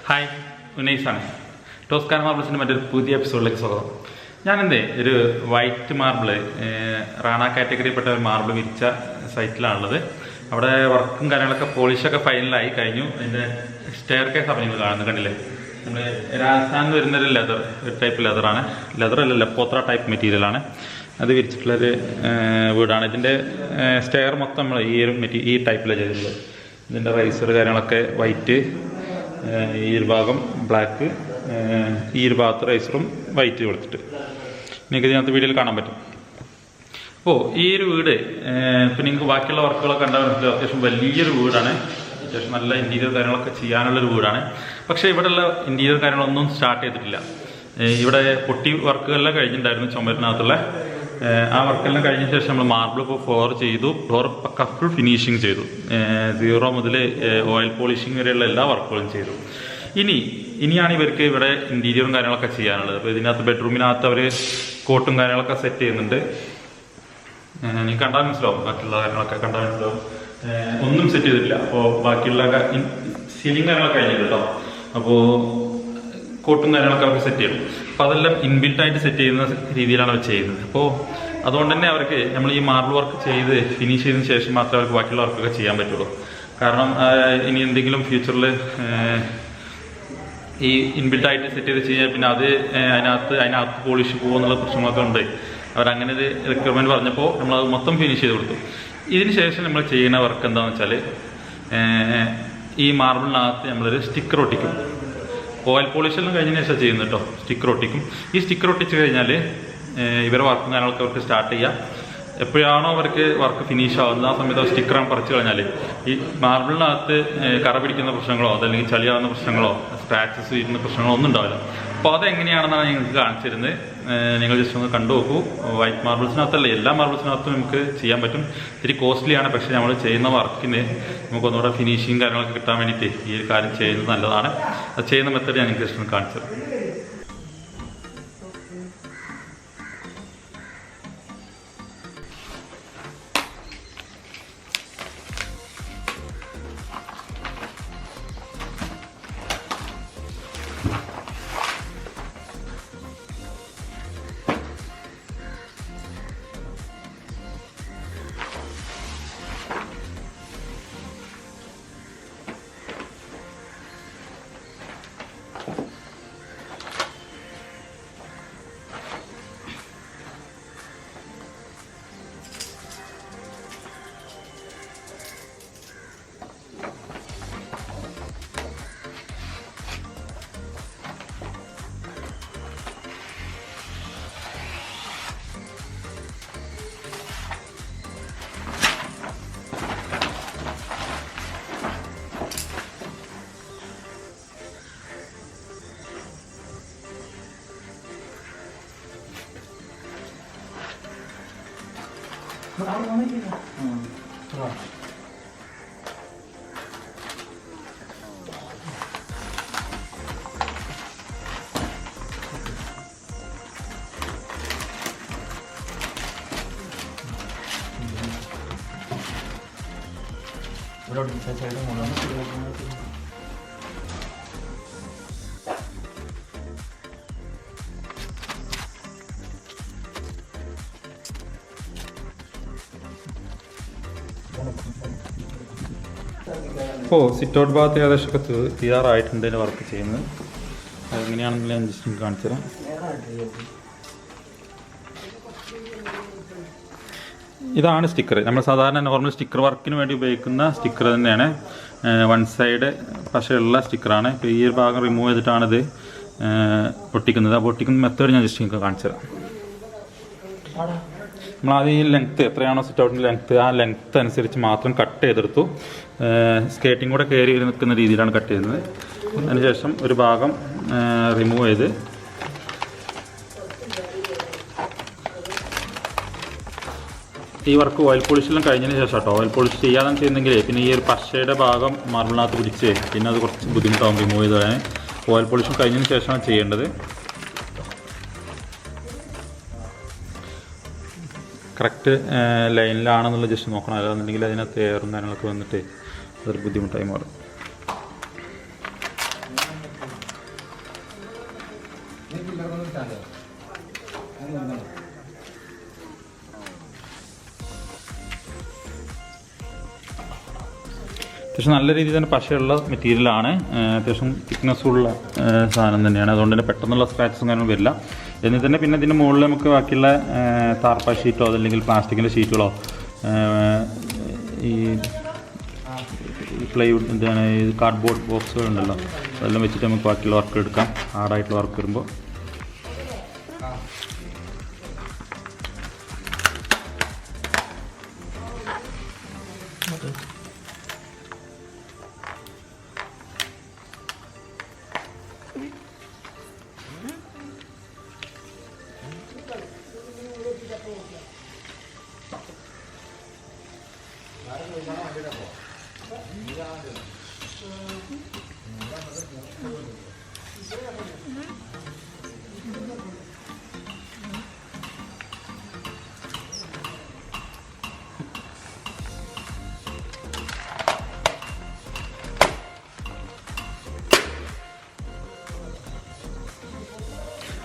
Hi, ഉന്നയിസാണ്. Toscana മാർബിൾസിൻ്റെ മറ്റൊരു പുതിയ എപ്പിസോഡിലേക്ക് സ്വാഗതം. ഞാനെന്തേ ഒരു വൈറ്റ് മാർബിള് റാണ കാറ്റഗറിയിൽപ്പെട്ട ഒരു മാർബിൾ വിരിച്ച സൈറ്റിലാണുള്ളത്. അവിടെ വർക്കും കാര്യങ്ങളൊക്കെ പോളിഷൊക്കെ ഫൈനലായി കഴിഞ്ഞു. അതിൻ്റെ സ്റ്റെയർ കേസ് അപ്പം നിങ്ങൾ കാണുന്നത് കണ്ടില്ലേ? നമ്മൾ രാജസ്ഥാനിൽ വരുന്നൊരു ലെതർ, ഒരു ടൈപ്പ് ലെതറാണ്. ലെതറല്ല, ലെപ്പോത്ര ടൈപ്പ് മെറ്റീരിയലാണ്. അത് വിരിച്ചിട്ടുള്ളൊരു വീടാണ്. ഇതിൻ്റെ സ്റ്റെയർ മൊത്തം നമ്മൾ ഈ ടൈപ്പിലാണ് ചെയ്തിട്ടുള്ളത്. ഇതിൻ്റെ റൈസർ കാര്യങ്ങളൊക്കെ വൈറ്റ്, ഈ ഒരു ഭാഗം ബ്ലാക്ക്, ഈ ഒരു ഭാഗത്ത് റൈസറും വൈറ്റ് കൊടുത്തിട്ട് നിങ്ങൾക്ക് ഇതിനകത്ത് വീഡിയോയിൽ കാണാൻ പറ്റും. അപ്പോൾ ഈ ഒരു വീട് ഇപ്പം നിങ്ങൾക്ക് ബാക്കിയുള്ള വർക്കുകളൊക്കെ ഉണ്ടാകും. അത്യാവശ്യം വലിയൊരു വീടാണ്. അത്യാവശ്യം നല്ല ഇൻറ്റീരിയർ കാര്യങ്ങളൊക്കെ ചെയ്യാനുള്ളൊരു വീടാണ്. പക്ഷേ ഇവിടെയുള്ള ഇൻറ്റീരിയർ കാര്യങ്ങളൊന്നും സ്റ്റാർട്ട് ചെയ്തിട്ടില്ല. ഇവിടെ പൊട്ടി വർക്കുകളെല്ലാം കഴിഞ്ഞിട്ടുണ്ടായിരുന്നു. ചുമരിനകത്തുള്ള ആ വർക്കെല്ലാം കഴിഞ്ഞ ശേഷം നമ്മൾ മാർബിൾ ഇപ്പോൾ ഫ്ലോർ ചെയ്തു. ഫ്ലോർ ഫുൾ ഫിനിഷിങ് ചെയ്തു. 0 മുതൽ ഓയിൽ പോളിഷിങ് വരെയുള്ള എല്ലാ വർക്കുകളും ചെയ്തു. ഇനിയാണ് ഇവർക്ക് ഇവിടെ ഇൻറ്റീരിയറും കാര്യങ്ങളൊക്കെ ചെയ്യാനുള്ളത്. അപ്പോൾ ഇതിനകത്ത് ബെഡ്റൂമിനകത്ത് അവർ കോട്ടും കാര്യങ്ങളൊക്കെ സെറ്റ് ചെയ്യുന്നുണ്ട്. നീ കണ്ടാൽ മനസ്സിലാവും. ബാക്കിയുള്ള കാര്യങ്ങളൊക്കെ കണ്ടാൽ മനസ്സിലാവും. ഒന്നും സെറ്റ് ചെയ്തിട്ടില്ല. അപ്പോൾ ബാക്കിയുള്ള സീലിംഗ് കാര്യങ്ങളൊക്കെ കഴിഞ്ഞിട്ട് കേട്ടോ. അപ്പോൾ കോട്ടും കാര്യങ്ങളൊക്കെ അവർക്ക് സെറ്റ് ചെയ്യണം. അപ്പോൾ അതെല്ലാം ഇൻബിൽട്ടായിട്ട് സെറ്റ് ചെയ്യുന്ന രീതിയിലാണ് അവർ ചെയ്യുന്നത്. അപ്പോൾ അതുകൊണ്ട് തന്നെ അവർക്ക് നമ്മൾ ഈ മാർബിൾ വർക്ക് ചെയ്ത് ഫിനിഷ് ചെയ്തതിന് ശേഷം മാത്രമേ അവർക്ക് ബാക്കിയുള്ള വർക്കൊക്കെ ചെയ്യാൻ പറ്റുള്ളൂ. കാരണം ഇനി എന്തെങ്കിലും ഫ്യൂച്ചറിൽ ഈ ഇൻബിൽട്ടായിട്ട് സെറ്റ് ചെയ്ത് ചെയ്യാൻ പിന്നെ അത് അതിനകത്ത് പോളിഷ് പോകുന്നുള്ള പ്രശ്നങ്ങളൊക്കെ ഉണ്ട്. അവരങ്ങനെ ഒരു റിക്വയർമെൻറ്റ് പറഞ്ഞപ്പോൾ നമ്മളത് മൊത്തം ഫിനിഷ് ചെയ്ത് കൊടുത്തു. ഇതിന് ശേഷം നമ്മൾ ചെയ്യുന്ന വർക്ക് എന്താണെന്ന് വെച്ചാൽ ഈ മാർബിളിനകത്ത് നമ്മളൊരു സ്റ്റിക്കർ ഒട്ടിക്കും. ഓയിൽ പോളിഷെല്ലാം കഴിഞ്ഞതിന് ശേഷം ചെയ്യുന്നത് കേട്ടോ. സ്റ്റിക്കർ ഒട്ടിക്കും. ഈ സ്റ്റിക്കർ ഒട്ടിച്ച് കഴിഞ്ഞാൽ ഇവരുടെ വർക്കും കാര്യങ്ങളൊക്കെ അവർക്ക് സ്റ്റാർട്ട് ചെയ്യാം. എപ്പോഴാണോ അവർക്ക് വർക്ക് ഫിനിഷ് ആവുന്നത് ആ സമയത്ത് സ്റ്റിക്കറാണ് പറിച്ചു കഴിഞ്ഞാൽ ഈ മാർബിളിനകത്ത് കറ പിടിക്കുന്ന പ്രശ്നങ്ങളോ അതല്ലെങ്കിൽ ചളിയാവുന്ന പ്രശ്നങ്ങളോ സ്ക്രാച്ചസ് വരുന്ന പ്രശ്നങ്ങളോ ഒന്നും ഉണ്ടാവില്ല. അപ്പോൾ അതെങ്ങനെയാണെന്നാണ് നിങ്ങൾക്ക് കാണിച്ചു തരുന്നത്. നിങ്ങൾ ജസ്റ്റ് ഒന്ന് കണ്ടു നോക്കൂ. വൈറ്റ് മാർബിൾസിനകത്തല്ല, എല്ലാ മാർബിൾസിനകത്തും നമുക്ക് ചെയ്യാൻ പറ്റും. ഇത്തിരി കോസ്റ്റ്ലിയാണ്. പക്ഷേ നമ്മൾ ചെയ്യുന്ന വർക്കിന് നമുക്കൊന്നുകൂടെ ഫിനിഷിങ് കാര്യങ്ങളൊക്കെ കിട്ടാൻ വേണ്ടിയിട്ട് ഈ ഒരു കാര്യം ചെയ്യുന്നത് നല്ലതാണ്. അത് ചെയ്യുന്ന മെത്തേഡ് ഞാൻ നിങ്ങൾക്ക് ജസ്റ്റ് ഒന്ന് കാണിച്ചു തരാം. അപ്പോൾ സിറ്റ് ഔട്ട് ഭാഗത്ത് ഏകദേശമൊക്കെ തീരാറായിട്ടുണ്ട് ഇതിൻ്റെ വർക്ക് ചെയ്യുന്നത്. അതെങ്ങനെയാണെങ്കിലും ഞാൻ ജസ്റ്റ് കാണിച്ചു തരാം. ഇതാണ് സ്റ്റിക്കർ. നമ്മൾ സാധാരണ നോർമൽ സ്റ്റിക്കർ വർക്കിന് വേണ്ടി ഉപയോഗിക്കുന്ന സ്റ്റിക്കർ തന്നെയാണ്. വൺ സൈഡ് പശയുള്ള സ്റ്റിക്കറാണ്. ഇപ്പോൾ ഈ ഒരു ഭാഗം റിമൂവ് ചെയ്തിട്ടാണിത് പൊട്ടിക്കുന്നത്. ആ പൊട്ടിക്കുന്ന മെത്തേഡ് ഞാൻ ജസ്റ്റ് നിങ്ങൾക്ക് കാണിച്ചു തരാം. നമ്മളാദ്യം ഈ ലെങ്ത്ത് എത്രയാണോ സിറ്റ് ഔട്ടിൻ്റെ ലെങ്ത്ത്, ആ ലെങ്ത്ത് അനുസരിച്ച് മാത്രം കട്ട് ചെയ്തെടുത്തു. സ്കേറ്റിംഗ് കൂടെ കയറി നിൽക്കുന്ന രീതിയിലാണ് കട്ട് ചെയ്യുന്നത്. അതിനുശേഷം ഒരു ഭാഗം റിമൂവ് ചെയ്ത് ഈ വർക്ക് ഓയിൽ പോളിഷെല്ലാം കഴിഞ്ഞതിന് ശേഷം കേട്ടോ. ഓയിൽ പോളിഷ് ചെയ്യാതെ ചെയ്യുന്നെങ്കിൽ പിന്നെ ഈ ഒരു പശയുടെ ഭാഗം മാർബിളിനകത്ത് പിടിച്ച് പിന്നെ അത് കുറച്ച് ബുദ്ധിമുട്ടാവും റിമൂവ് ചെയ്ത് കളയാൻ. ഓയിൽ പോളിഷും കഴിഞ്ഞതിന് ശേഷമാണ് ചെയ്യേണ്ടത്. കറക്റ്റ് ലൈനിലാണെന്നുള്ളത് ജസ്റ്റ് നോക്കണം. അല്ലാന്നുണ്ടെങ്കിൽ അതിനകത്ത് എയറും കാര്യങ്ങളൊക്കെ വന്നിട്ട് അതൊരു ബുദ്ധിമുട്ടായി മാറും. അത്യാവശ്യം നല്ല രീതിയിൽ തന്നെ പശയുള്ള മെറ്റീരിയലാണ്. അത്യാവശ്യം തിക്നെസ്സുള്ള സാധനം തന്നെയാണ്. അതുകൊണ്ട് തന്നെ പെട്ടെന്നുള്ള സ്ക്രാച്ചസും കാര്യങ്ങളും വരില്ല. എന്നിട്ട് തന്നെ പിന്നെ ഇതിൻ്റെ മുകളിൽ നമുക്ക് ബാക്കിയുള്ള താർപ്പ ഷീറ്റോ അതല്ലെങ്കിൽ പ്ലാസ്റ്റിക്കിൻ്റെ ഷീറ്റുകളോ ഈ പ്ലൈവുഡ് എന്താണ് ഈ കാർഡ്ബോർഡ് ബോക്സുകളുണ്ടല്ലോ അതെല്ലാം വെച്ചിട്ട് നമുക്ക് ബാക്കിയുള്ള വർക്ക് എടുക്കാം. ഹാർഡായിട്ടുള്ള വർക്ക് വരുമ്പോൾ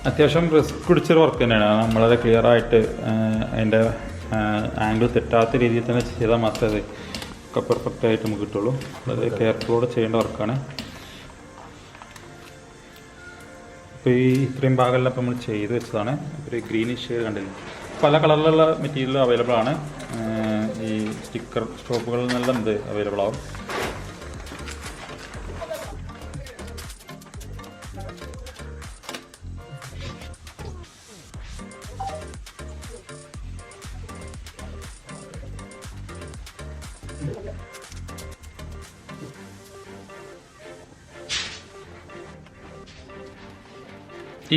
അത്യാവശ്യം റിസ്ക് പിടിച്ചൊരു വർക്ക് തന്നെയാണ്. നമ്മളത് ക്ലിയറായിട്ട് അതിൻ്റെ ആംഗിൾ തെറ്റാത്ത രീതിയിൽ തന്നെ ചെയ്താൽ മാത്രമേ ഒക്കെ പെർഫെക്റ്റ് ആയിട്ട് നമുക്ക് കിട്ടുള്ളൂ. വളരെ കെയർഫുള്ളോടെ ചെയ്യേണ്ട വർക്കാണ്. ഇപ്പോൾ ഈ ഇത്രയും ഭാഗമെല്ലാം ഇപ്പോൾ നമ്മൾ ചെയ്ത് വെച്ചതാണ്. ഒരു ഗ്രീനിഷ് ഷെയ്ഡ് കണ്ടില്ല. പല കളറിലുള്ള മെറ്റീരിയൽ അവൈലബിൾ ആണ്. ഈ സ്റ്റിക്കർ ഷോപ്പുകളിൽ നിന്നെല്ലാം ഇത് അവൈലബിൾ ആവും.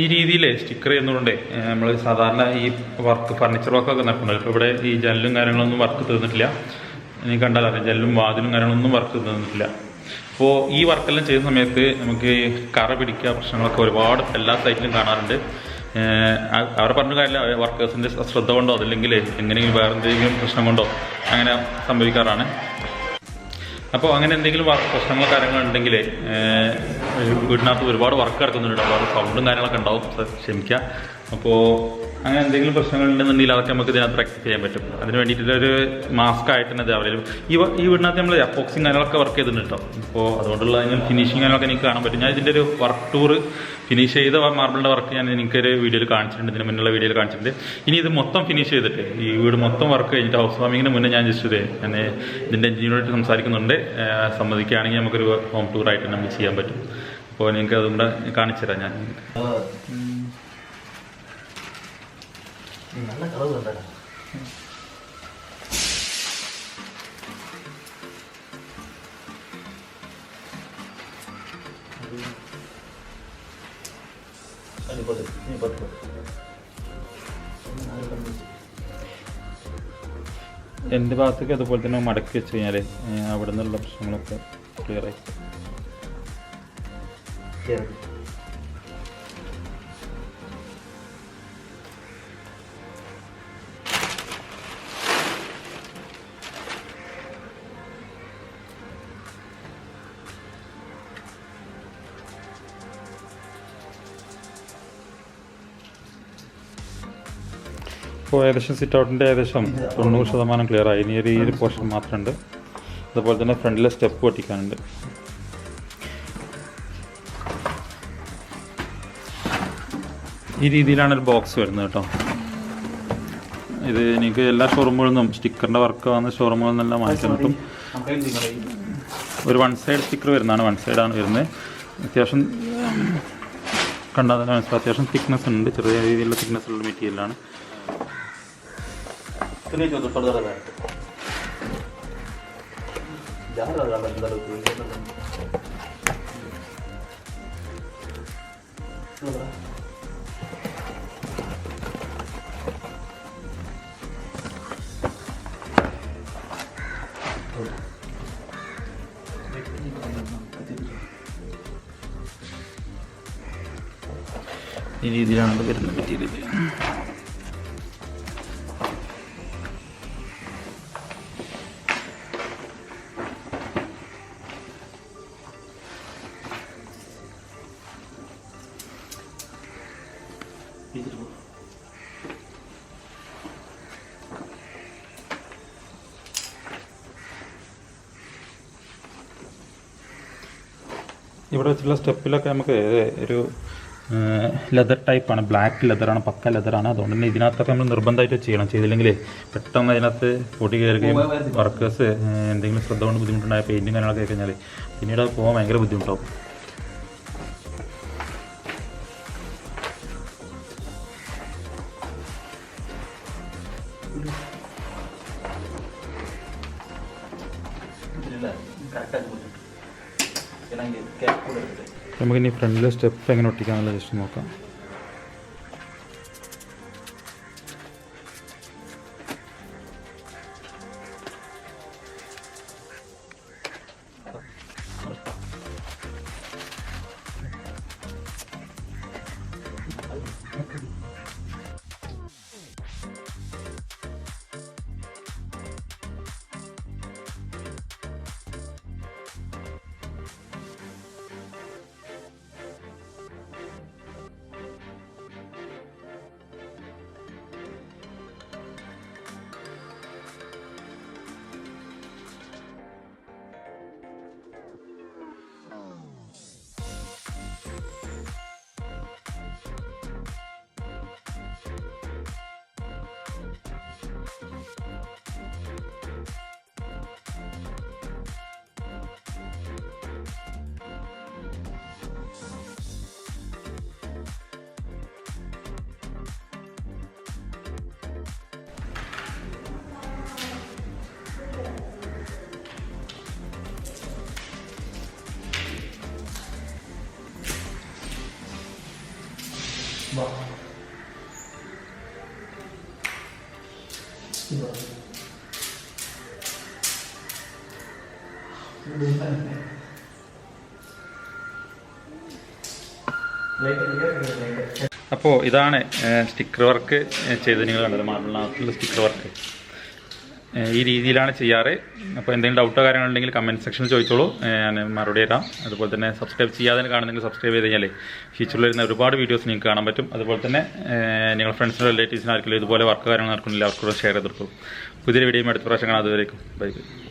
ഈ രീതിയിൽ സ്റ്റിക്കർ ചെയ്യുന്നതുകൊണ്ട് നമ്മൾ സാധാരണ ഈ വർക്ക് ഫർണിച്ചർ വർക്കൊക്കെ നടക്കുന്നുണ്ട്. ഇപ്പോൾ ഇവിടെ ഈ ജനലും കാര്യങ്ങളൊന്നും വർക്ക് തീർന്നിട്ടില്ല. എനിക്ക് കണ്ടാൽ അറിയാം, ജനലും വാതിലും കാര്യങ്ങളൊന്നും വർക്ക് തീർന്നിട്ടില്ല. അപ്പോൾ ഈ വർക്കെല്ലാം ചെയ്യുന്ന സമയത്ത് നമുക്ക് കറ പിടിക്കുക പ്രശ്നങ്ങളൊക്കെ ഒരുപാട് എല്ലാ സൈറ്റിലും കാണാറുണ്ട്. അവരെ പറഞ്ഞ കാര്യമില്ല, വർക്കേഴ്സിൻ്റെ ശ്രദ്ധ കൊണ്ടോ അതല്ലെങ്കിൽ എങ്ങനെയെങ്കിലും വേറെ എന്തെങ്കിലും പ്രശ്നം കൊണ്ടോ അങ്ങനെ സംഭവിക്കാറാണ്. അപ്പോൾ അങ്ങനെ എന്തെങ്കിലും പ്രശ്നങ്ങളോ കാര്യങ്ങളുണ്ടെങ്കിൽ വീടിനകത്ത് ഒരുപാട് വർക്ക് നടക്കുന്നുണ്ട്. അപ്പോൾ സൗണ്ടും കാര്യങ്ങളൊക്കെ ഉണ്ടാവും, ക്ഷമിക്കുക. അപ്പോൾ അങ്ങനെ എന്തെങ്കിലും പ്രശ്നങ്ങളുണ്ടെന്നുണ്ടെങ്കിൽ അതൊക്കെ നമുക്ക് ഇതിനകത്ത് റെക്ടിഫൈ ചെയ്യാൻ പറ്റും. അതിന് വേണ്ടിയിട്ടുള്ളൊരു മാസ്ക് ആയിട്ട് തന്നെ ഇത് അവൈലബിൾ. ഈ വീടിനകത്ത് നമ്മൾ അപ്പോക്സിങ് കാര്യങ്ങളൊക്കെ വർക്ക് ചെയ്തിട്ടുണ്ട് കേട്ടോ. അപ്പോൾ അതുകൊണ്ടുള്ള ഫിനിഷിങ് കാര്യങ്ങളൊക്കെ എനിക്ക് കാണാൻ പറ്റും. ഞാൻ ഇതിൻ്റെ ഒരു വർക്ക് ടൂർ ഫിനിഷ് ചെയ്ത മാർബിളിൻ്റെ വർക്ക് ഞാൻ എനിക്കൊരു വീഡിയോയിൽ കാണിച്ചിട്ടുണ്ട്, ഇതിന് മുന്നുള്ള വീഡിയോയിൽ കാണിച്ചിട്ടുണ്ട്. ഇനി ഇത് മൊത്തം ഫിനിഷ് ചെയ്തിട്ട് ഈ വീട് മൊത്തം വർക്ക് കഴിഞ്ഞിട്ട് ഹൗസ് വാമിങ്ങിന് മുന്നേ ഞാൻ ജസ്റ്റ് ഞാൻ ഇതിൻ്റെ എഞ്ചിനീയറായിട്ട് സംസാരിക്കുന്നുണ്ട്. സമ്മതിക്കുകയാണെങ്കിൽ നമുക്കൊരു ഹോം ടൂറായിട്ട് നമുക്ക് ചെയ്യാൻ പറ്റും. അപ്പോൾ നിങ്ങൾക്ക് അതുകൊണ്ട് കാണിച്ചു തരാം ഞാൻ. നല്ല കളർ കണ്ടോ. എൻ്റെ ഭാഗത്തേക്ക് അതുപോലെ തന്നെ മടക്കി വെച്ച് കഴിഞ്ഞാൽ അവിടെ നിന്നുള്ള പ്രശ്നങ്ങളൊക്കെ ക്ലിയറായി. ഇപ്പോൾ ഏകദേശം സിറ്റ് ഔട്ടിൻ്റെ ഏകദേശം 90% ക്ലിയർ ആയി. ഇനി ഈ ഒരു പോർഷൻ മാത്രമുണ്ട്. അതുപോലെ തന്നെ ഫ്രണ്ടിലെ സ്റ്റെപ്പ് പൊട്ടിക്കാനുണ്ട്. ഈ രീതിയിലാണ് ഒരു ബോക്സ് വരുന്നത് കേട്ടോ. ഇത് എനിക്ക് എല്ലാ ഷോറൂമുകളിൽ നിന്നും സ്റ്റിക്കറിൻ്റെ വർക്ക് വന്ന ഷോറൂമുകളിൽ നിന്നെല്ലാം വാങ്ങിക്കാൻ കിട്ടും. ഒരു 1 സൈഡ് സ്റ്റിക്കർ വരുന്നതാണ്, 1 സൈഡാണ് വരുന്നത്. അത്യാവശ്യം കണ്ടാൽ തന്നെ മനസ്സിലാവും, അത്യാവശ്യം തിക്നെസ് ഉണ്ട്, ചെറിയ രീതിയിലുള്ള തിക്നെസ് ഉള്ള മെറ്റീരിയലാണ്. ഈ രീതിയിലാണ് വരുന്ന മെറ്റീരിയൽ. ഇവിടെ വെച്ചുള്ള സ്റ്റെപ്പിലൊക്കെ നമുക്ക് ഒരു ലെതർ ടൈപ്പാണ്, ബ്ലാക്ക് ലെതറാണ്, പക്ക ലെതറാണ്. അതുകൊണ്ട് തന്നെ ഇതിനകത്തൊക്കെ നമ്മൾ നിർബന്ധമായിട്ട് ചെയ്യണം. ചെയ്തില്ലെങ്കിൽ പെട്ടെന്ന് അതിനകത്ത് പൊടി കയറുകയും വർക്കേഴ്സ് എന്തെങ്കിലും ശ്രദ്ധ കൊണ്ട് ബുദ്ധിമുട്ടുണ്ടായ പെയിൻറ്റും കാര്യങ്ങളൊക്കെ കഴിഞ്ഞാൽ പിന്നീട് അത് പോകാൻ ഭയങ്കര ബുദ്ധിമുട്ടാവും. നമുക്കിനി ഫ്രണ്ടിലെ സ്റ്റെപ്പ് എങ്ങനെ ഒട്ടിക്കാമെന്നുള്ളത് ജസ്റ്റ് നോക്കാം. അപ്പോൾ ഇതാണ് സ്റ്റിക്കർ വർക്ക് ചെയ്ത് നിങ്ങൾ കണ്ടത്, മാർബിളിനകത്തുള്ള സ്റ്റിക്കർ വർക്ക് ഈ രീതിയിലാണ് ചെയ്യാറ്. അപ്പോൾ എന്തെങ്കിലും ഡൗട്ടോ കാര്യങ്ങളുണ്ടെങ്കിൽ കമൻറ്റ് സെക്ഷനിൽ ചോദിച്ചോളൂ, ഞാൻ മറുപടി തരാം. അതുപോലെ തന്നെ സബ്സ്ക്രൈബ് ചെയ്യാതെ കാണുന്നെങ്കിൽ സബ്സ്ക്രൈബ് ചെയ്ത് കഴിഞ്ഞാൽ ഫ്യൂച്ചറിൽ വരുന്ന ഒരുപാട് വീഡിയോസ് നിങ്ങൾക്ക് കാണാൻ പറ്റും. അതുപോലെ തന്നെ നിങ്ങളുടെ ഫ്രണ്ട്സിനും റിലേറ്റീവ്സിനും ആർക്കെങ്കിലും ഇതുപോലെ വർക്ക് കാര്യങ്ങൾ നടക്കുന്നില്ല അവർക്കൂടെ ഷെയർ ചെയ്തെടുക്കും. പുതിയൊരു വീഡിയോ അടുത്ത പ്രാവശ്യം കാണാം. അതുവരേക്കും ബൈ ബൈ.